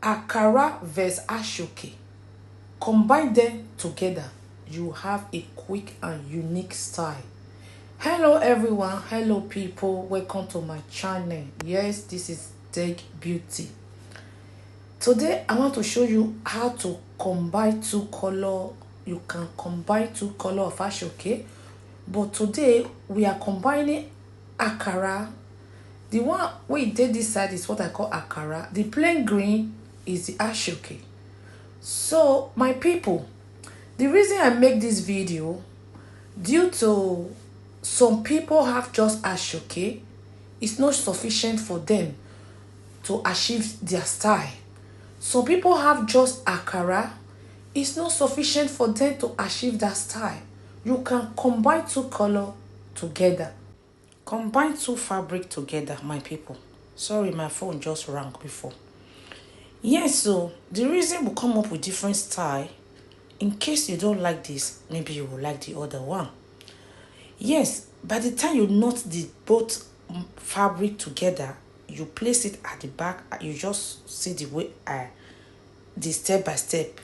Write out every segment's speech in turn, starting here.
Ankara vs Asoke. Combine them together, you have a quick and unique style. Hello everyone, hello people, welcome to my channel. Yes, this is Tech Beauty. Today I want to show you how to combine two color. You can combine two color of Asoke, but today we are combining Ankara. The one we did this side is what I call Ankara. The plain green is the Asoke. So my people, the reason I make this video, due to some people have just Asoke, it's not sufficient for them to achieve their style. Some people have just Ankara, it's not sufficient for them to achieve that style. You can combine two color together. Combine two fabric together, my people. Sorry, my phone just rang before. Yes, so the reason we come up with different style, in case you don't like this, maybe you will like the other one. Yes, by the time you knot the both fabric together, you place it at the back. You just see the way the step by step.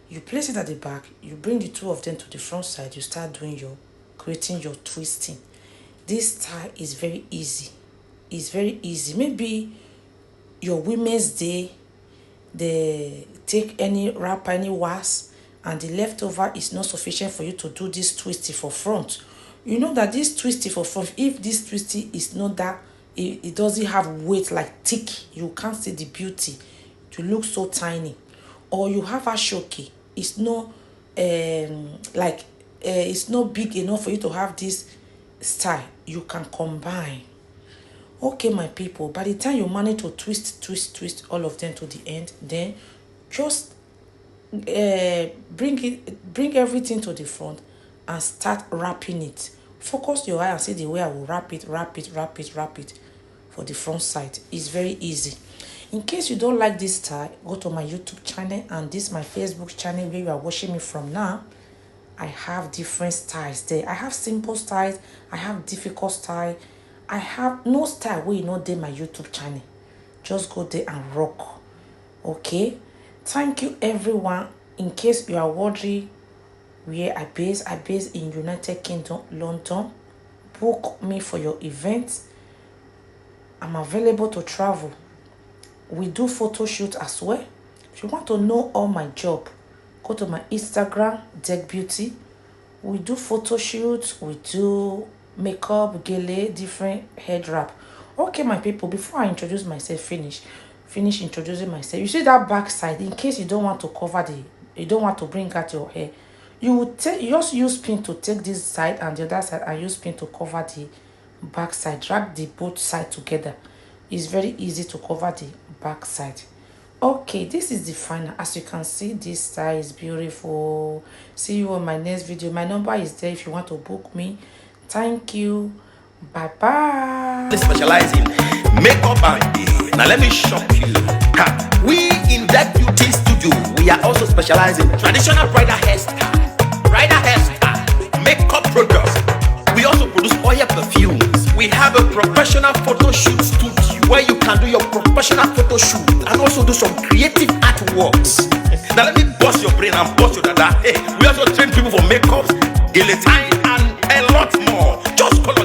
You place it at the back, you bring the two of them to the front side, you start doing creating your twisting. This style is very easy. It's very easy. Maybe your Women's Day, they take any wrap, any wasp, and the leftover is not sufficient for you to do this twisty for front. You know that this twisty for front, if this twisty is not that, it doesn't have weight like thick, you can't see the beauty. To look so tiny. Or you have Asoke, it's not it's not big enough for you to have this style. You can combine. Okay, my people, by the time you manage to twist all of them to the end, then just bring everything to the front and start wrapping it. Focus your eye and see the way I will wrap it for the front side. It's very easy. In case you don't like this style, go to my YouTube channel, and this is my Facebook channel where you are watching me from now. I have different styles there. I have simple styles, I have difficult style, I have no style where you know there my YouTube channel. Just go there and rock. Okay, thank you everyone. In case you are wondering where I base in United Kingdom, London. Book me for your events. I'm available to travel. We do photo shoot as well. If you want to know all my job, go to my Instagram, Tech Beauty. We do photo shoots, we do makeup, gele, different head wrap. Okay, my people, before I introduce myself, finish introducing myself. You see that back side, in case you don't want to cover you don't want to bring out your hair, you just use pin to take this side and the other side, and use pin to cover the back side. Drag the both side together. It's very easy to cover the back side. Okay, this is the final. As you can see, this style is beautiful. See you on my next video. My number is there if you want to book me. Thank you. Bye bye. They specialize in makeup and hair. Now let me shock you. We in Tech Beauty Studio, we are also specialized in traditional bridal hairstyle, makeup products. We also produce oil perfumes. We have a professional photo shoot studio where you can do your professional photo shoot and also do some creative artworks. Now let me bust your brain and bust your dada. Hey, we also train people for makeup, guillotine, and a lot more. Just call